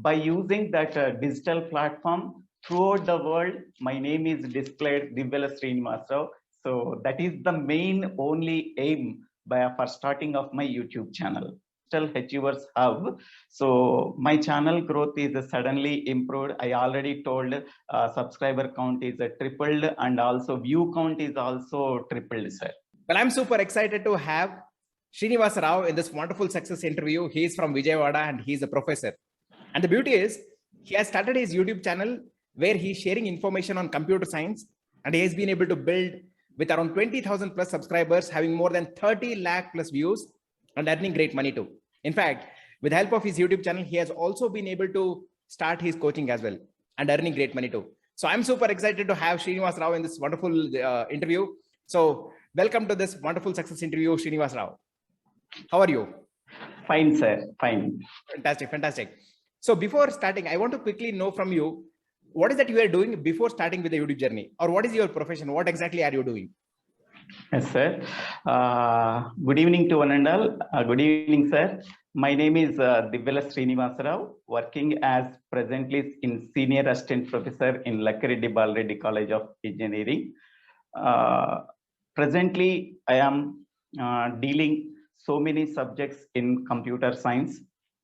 by using that digital platform throughout the world, my name is displayed Divya Srinivasa Rao. So that is the main only aim for starting of my YouTube channel. Achievers Hub. So my channel growth is suddenly improved. I already told subscriber count is tripled and also view count is also tripled, sir. Well, I'm super excited to have Srinivasa Rao in this wonderful success interview. He's from Vijayawada and he's a professor. And the beauty is he has started his YouTube channel where he's sharing information on computer science, and he has been able to build with around 20,000 plus subscribers, having more than 30 lakh plus views and earning great money too. In fact, with the help of his YouTube channel, he has also been able to start his coaching as well and earning great money too. So I'm super excited to have Srinivasa Rao in this wonderful interview. So welcome to this wonderful success interview, Srinivasa Rao. How are you? Fine, sir. Fine. Fantastic, fantastic. So before starting, I want to quickly know from you, what is that you are doing before starting with the YouTube journey? Or what is your profession? What exactly are you doing? Yes, sir. Good evening to one and all. Good evening, sir. My name is Divya Srinivasa Rao, working as presently in Senior Assistant Professor in Lakhireddy Balreddy College of Engineering. Presently, I am dealing so many subjects in computer science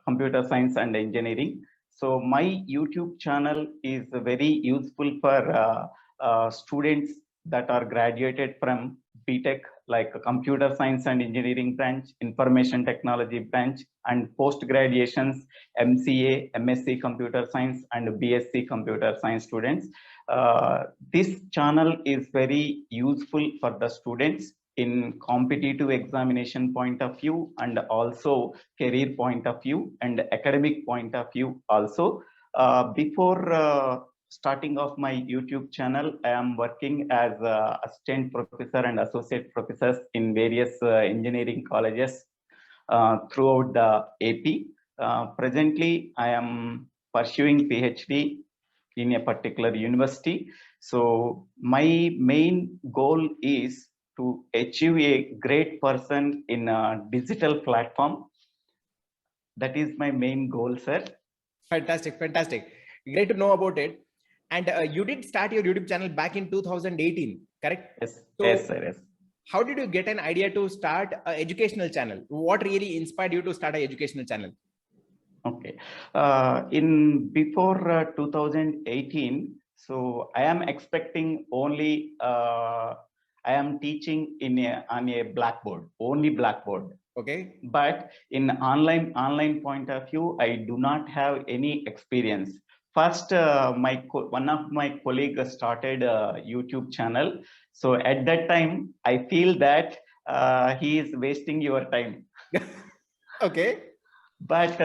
and engineering. So my YouTube channel is very useful for students that are graduated from BTech, like computer science and engineering branch, information technology branch, and post graduations, MCA, MSc computer science, and BSc computer science students. This channel is very useful for the students in competitive examination point of view, and also career point of view, and academic point of view also. Before starting off my YouTube channel, I am working as assistant professor and associate professors in various engineering colleges throughout the AP. Presently, I am pursuing PhD in a particular university. So my main goal is to achieve a great person in a digital platform. That is my main goal, sir. Fantastic, fantastic. Great to know about it. And you did start your YouTube channel back in 2018, correct? Yes, so yes, sir. Yes. How did you get an idea to start an educational channel? What really inspired you to start an educational channel? Okay. In before 2018, so I am expecting only I am teaching on a blackboard, only blackboard. Okay. But in online point of view, I do not have any experience. First, one of my colleagues started a YouTube channel. So at that time, I feel that he is wasting your time. Okay. But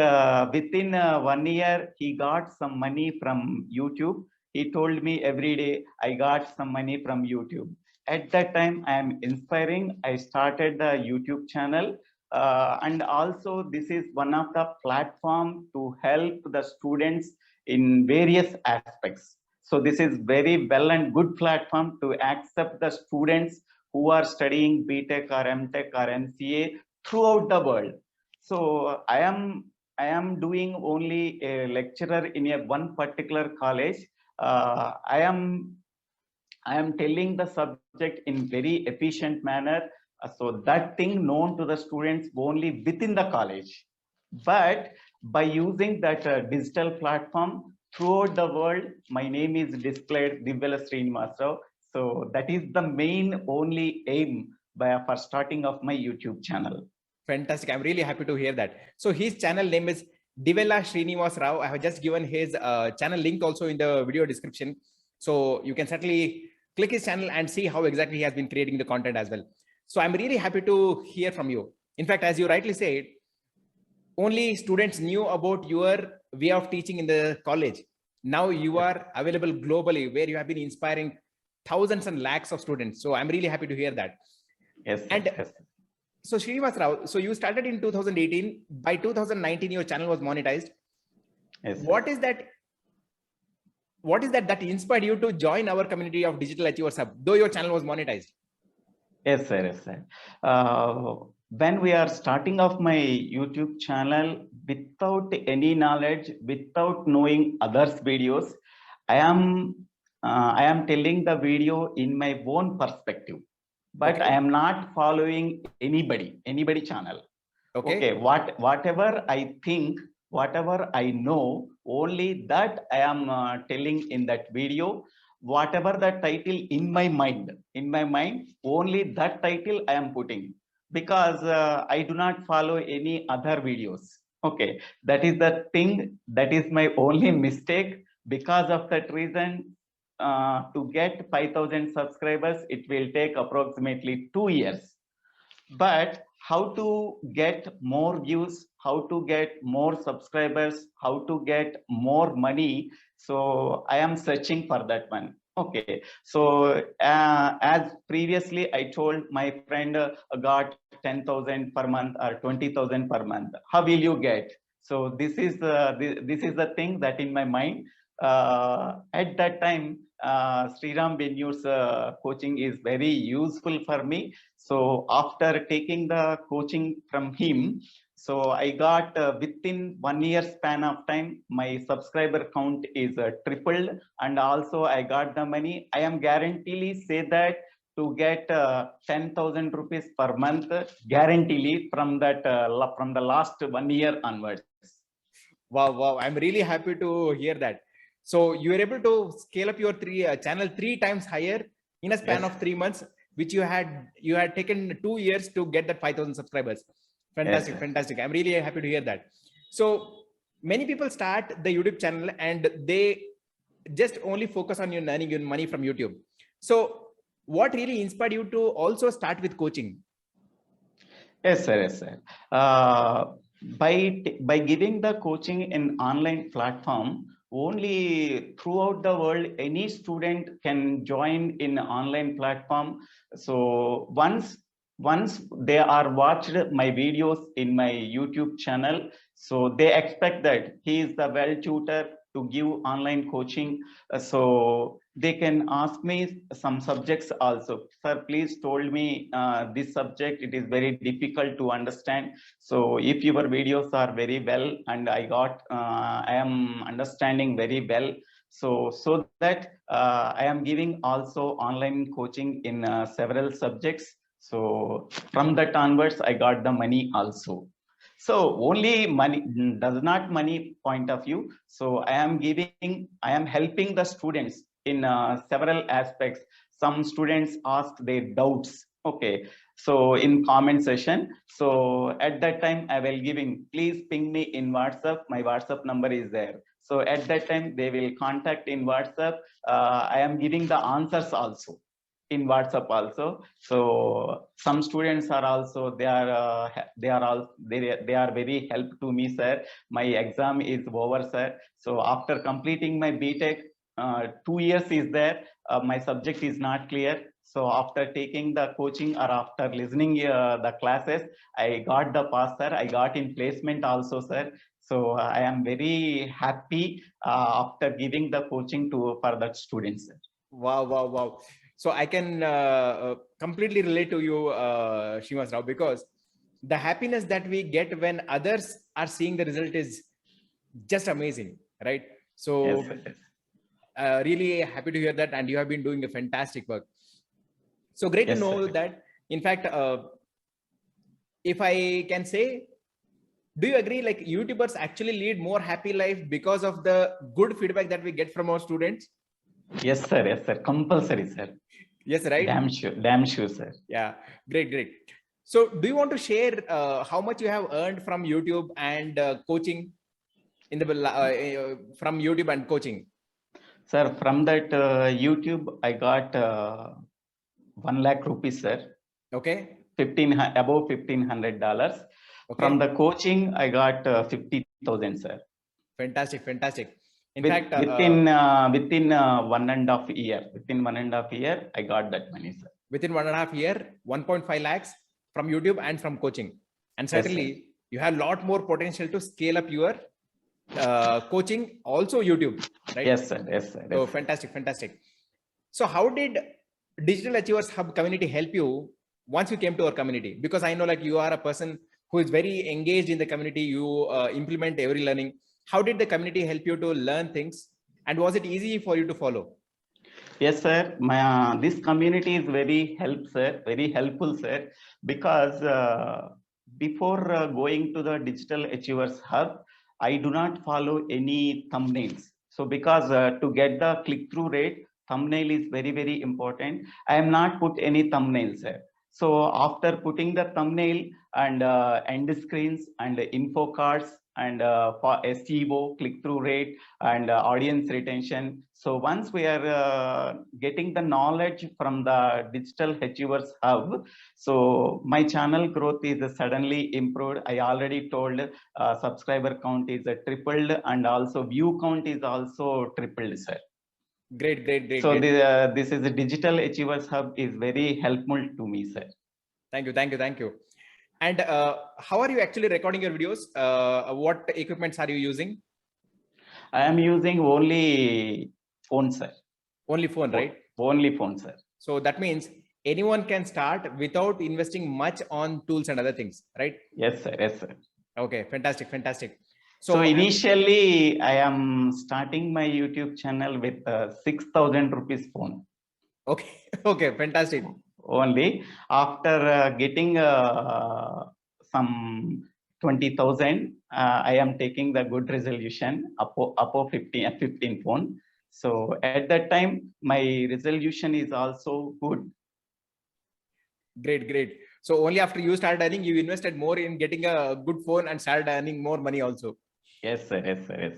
within 1 year, he got some money from YouTube. He told me every day, I got some money from YouTube. At that time, I am inspiring. I started the YouTube channel. And also, this is one of the platform to help the students in various aspects. So this is very well and good platform to accept the students who are studying BTech or MTech or MCA throughout the world. So I am doing only a lecturer in a one particular college. I am telling the subject in very efficient manner. So that thing known to the students only within the college. But by using that digital platform throughout the world, my name is displayed Divya Srinivasa Rao. So that is the main only aim for starting of my YouTube channel. Fantastic. I'm really happy to hear that. So his channel name is Divya Srinivasa Rao. I have just given his channel link also in the video description. So you can certainly click his channel and see how exactly he has been creating the content as well. So I'm really happy to hear from you. In fact, as you rightly said, only students knew about your way of teaching in the college. Now you are available globally, where you have been inspiring thousands and lakhs of students. So I'm really happy to hear that. Yes. And yes. So Srinivasa Rao, so you started in 2018. By 2019, your channel was monetized. Yes. What is that that inspired you to join our community of Digital Achievers Hub, though your channel was monetized? Yes, sir. Yes, sir. when we are starting off my YouTube channel without any knowledge, without knowing others' videos, I am telling the video in my own perspective, but Okay. I am not following anybody channel. Okay. Okay, whatever I think, whatever I know, only that I am telling in that video. Whatever the title in my mind, only that title I am putting, because I do not follow any other videos. Okay, that is the thing. That is my only mistake. Because of that reason, to get 5,000 subscribers, it will take approximately 2 years. But how to get more views, how to get more subscribers, how to get more money, so I am searching for that one. Okay, so as previously I told, my friend got 10,000 per month or 20,000 per month. How will you get? So this is the thing that in my mind. At that time, Sriram Benur's coaching is very useful for me. So after taking the coaching from him, so I got within 1 year span of time, my subscriber count is tripled, and also I got the money. I am guaranteely say that to get 10,000 rupees per month, guaranteely from that from the last 1 year onwards. Wow, wow. I'm really happy to hear that. So you were able to scale up your channel 3 times higher in a span Yes. of 3 months, which you had taken 2 years to get that 5,000 subscribers. Fantastic, Yes. fantastic. I'm really happy to hear that. So many people start the YouTube channel and they just only focus on your earning your money from YouTube. So what really inspired you to also start with coaching? Yes, sir. Yes, sir. Uh, by giving the coaching in online platform, only throughout the world, any student can join in online platform. So once they are watched my videos in my YouTube channel, so they expect that he is the well tutor to give online coaching. So they can ask me some subjects also. Sir, please told me this subject, it is very difficult to understand. So if your videos are very well and I am understanding very well. So that I am giving also online coaching in several subjects. So from that onwards, I got the money also. So only money does not money point of view. So I am helping the students in several aspects. Some students ask their doubts. Okay, so in comment session, so at that time I will giving, please ping me in WhatsApp. My WhatsApp number is there. So at that time they will contact in WhatsApp. I am giving the answers also in WhatsApp also. So some students are also they are very help to me, sir. My exam is over, sir. So after completing my BTech, 2 years is there. My subject is not clear. So after taking the coaching or after listening the classes, I got the pass, sir. I got in placement also, sir. So I am very happy after giving the coaching to for that students, sir. Wow, wow, wow. So I can completely relate to you, Srinivasa Rao, because the happiness that we get when others are seeing the result is just amazing, right? So Yes, yes. really happy to hear that. And you have been doing a fantastic work. So great to Yes, know sir. that. In fact, if I can say, do you agree like YouTubers actually lead more happy life because of the good feedback that we get from our students? Yes, sir. Yes, sir. Compulsory, sir. Yes, right? Damn sure, sir. Yeah, great, great. So do you want to share how much you have earned from YouTube and coaching in the from YouTube and coaching? Sir, from that YouTube, I got 1 lakh rupees, sir. Okay. Above $1,500. From Okay. the coaching, I got 50,000, sir. Fantastic, fantastic. In fact, Within 1.5 year, within 1.5 year, I got that money, sir. within 1.5 years, 1.5 lakhs from YouTube and from coaching. And Yes, sir. certainly you have a lot more potential to scale up your coaching, also YouTube, right? Yes, sir. Yes, sir. So Yes, sir. fantastic, fantastic. So how did Digital Achievers Hub community help you once you came to our community? Because I know like you are a person who is very engaged in the community. You implement every learning. How did the community help you to learn things? And was it easy for you to follow? Yes, sir. This community is very helpful, sir, because before going to the Digital Achievers Hub, I do not follow any thumbnails. So because to get the click-through rate, thumbnail is very important. I am not put any thumbnails, sir. So after putting the thumbnail and end screens and info cards and for SEO, click-through rate, and audience retention. So once we are getting the knowledge from the Digital Achievers Hub, so my channel growth is suddenly improved. I already told subscriber count is tripled and also view count is also tripled, sir. Great. So this is the Digital Achievers Hub is very helpful to me, sir. Thank you. And how are you actually recording your videos? What equipments are you using? I am using only phone, sir. Only phone, right? Only phone, sir. So that means anyone can start without investing much on tools and other things, right? Yes, sir. Okay, fantastic. So initially, I am starting my YouTube channel with 6,000 rupees phone. Okay, fantastic. Only after getting some 20,000, I am taking the good resolution up 15 phone. So at that time, my resolution is also good. Great. So only after you started earning, you invested more in getting a good phone and started earning more money also. Yes, sir.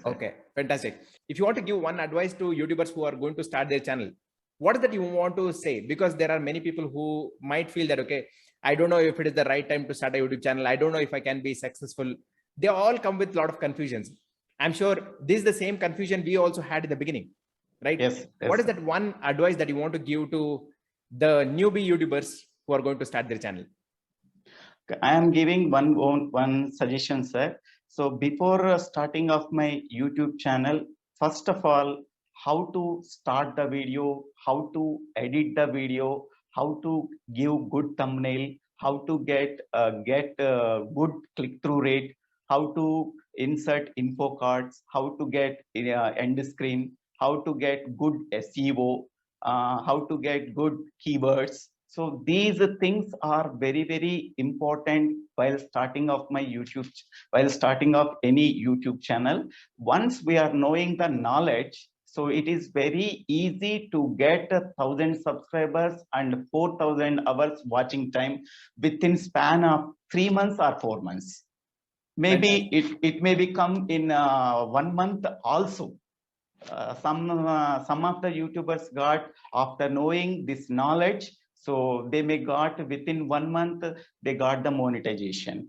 Okay, fantastic. If you want to give one advice to YouTubers who are going to start their channel, what is that you want to say? Because there are many people who might feel that, okay, I don't know if it is the right time to start a YouTube channel. I don't know if I can be successful. They all come with a lot of confusions. I'm sure this is the same confusion we also had in the beginning, right? Yes. What is that one advice that you want to give to the newbie YouTubers who are going to start their channel? I am giving one suggestion, sir. So before starting of my YouTube channel, first of all, how to start the video, how to edit the video, how to give good thumbnail, how to get good click-through rate, how to insert info cards, how to get end screen, how to get good SEO, how to get good keywords. So these things are very important while starting off any YouTube channel. Once we are knowing the knowledge, so it is very easy to get 1,000 subscribers and 4,000 hours watching time within span of 3 months or 4 months. Maybe it may become in 1 month also. Some of the YouTubers got after knowing this knowledge. So they may got within 1 month, they got the monetization.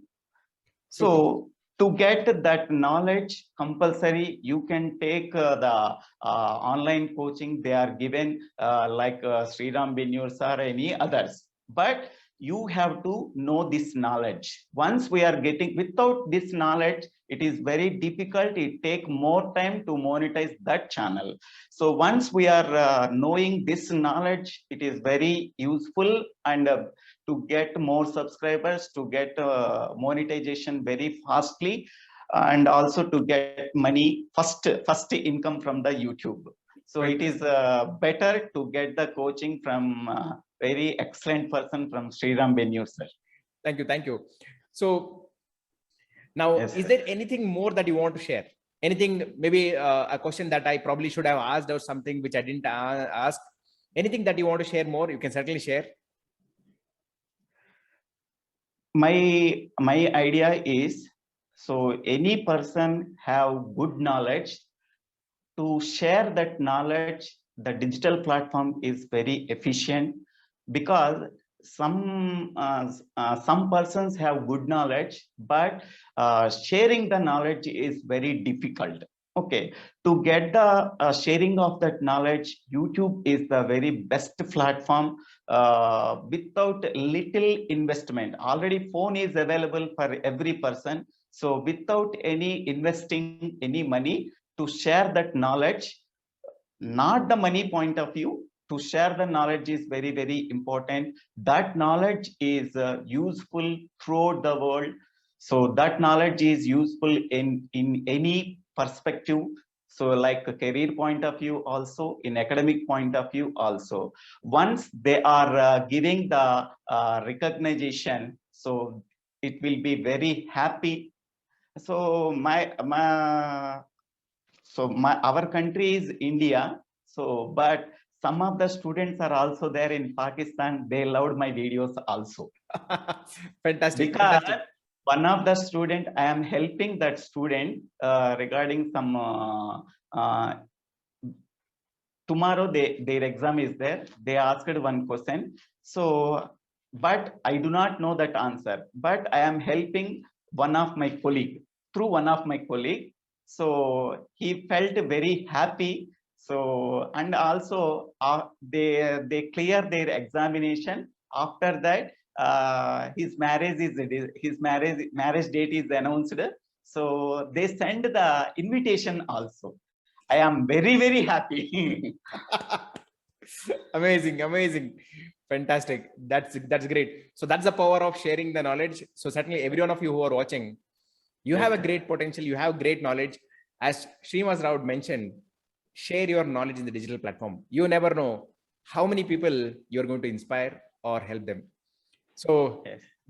So to get that knowledge compulsory, you can take the online coaching they are given like Sriram, Benur or any others. But you have to know this knowledge. Once we are getting without this knowledge, it is very difficult. It take more time to monetize that channel. So once we are knowing this knowledge, it is very useful and to get more subscribers, to get monetization very fastly, and also to get money first income from the YouTube. So it is better to get the coaching from very excellent person from Sriram Benur, sir. Thank you. So now, Yes, is there anything more that you want to share? Anything, maybe a question that I probably should have asked or something which I didn't ask? Anything that you want to share more, you can certainly share. My idea is, so any person have good knowledge, to share that knowledge, the digital platform is very efficient, because some persons have good knowledge, but sharing the knowledge is very difficult. Okay, to get the sharing of that knowledge, YouTube is the very best platform without little investment. Already phone is available for every person. So without any investing any money, to share that knowledge, not the money point of view, to share the knowledge is very, very important. That knowledge is useful throughout the world. So that knowledge is useful in any perspective. So like a career point of view, also in academic point of view, also. Once they are giving the recognition, so it will be very happy. So our country is India. So, but some of the students are also there in Pakistan. They loved my videos also. Fantastic. Because Fantastic. one of the student, I am helping that student regarding some tomorrow their exam is there. They asked one question. So, but I do not know that answer. But I am helping one of my colleague through one of my colleague. So he felt very happy. So and also they clear their examination. After that, his marriage date is announced. So they send the invitation also. I am very, very happy. Amazing, amazing. Fantastic. That's great. So that's the power of sharing the knowledge. So certainly every one of you who are watching, you have a great potential, you have great knowledge. As Srinivasa Rao mentioned, share your knowledge in the digital platform. You never know how many people you're going to inspire or help them. So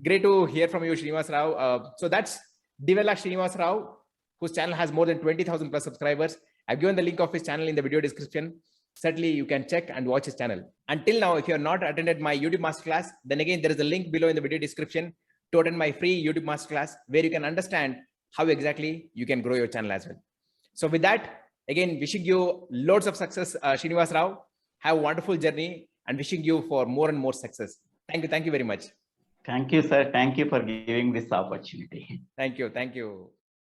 great to hear from you, Srinivasa Rao. So that's Divella Srinivasa Rao, whose channel has more than 20,000 plus subscribers. I've given the link of his channel in the video description. Certainly you can check and watch his channel. Until now, if you have not attended my YouTube Masterclass, then again, there is a link below in the video description to attend my free YouTube Masterclass, where you can understand how exactly you can grow your channel as well. So with that, again, wishing you loads of success, Srinivasa Rao. Have a wonderful journey and wishing you for more and more success. Thank you. Thank you very much. Thank you, sir. Thank you for giving this opportunity. Thank you. Thank you.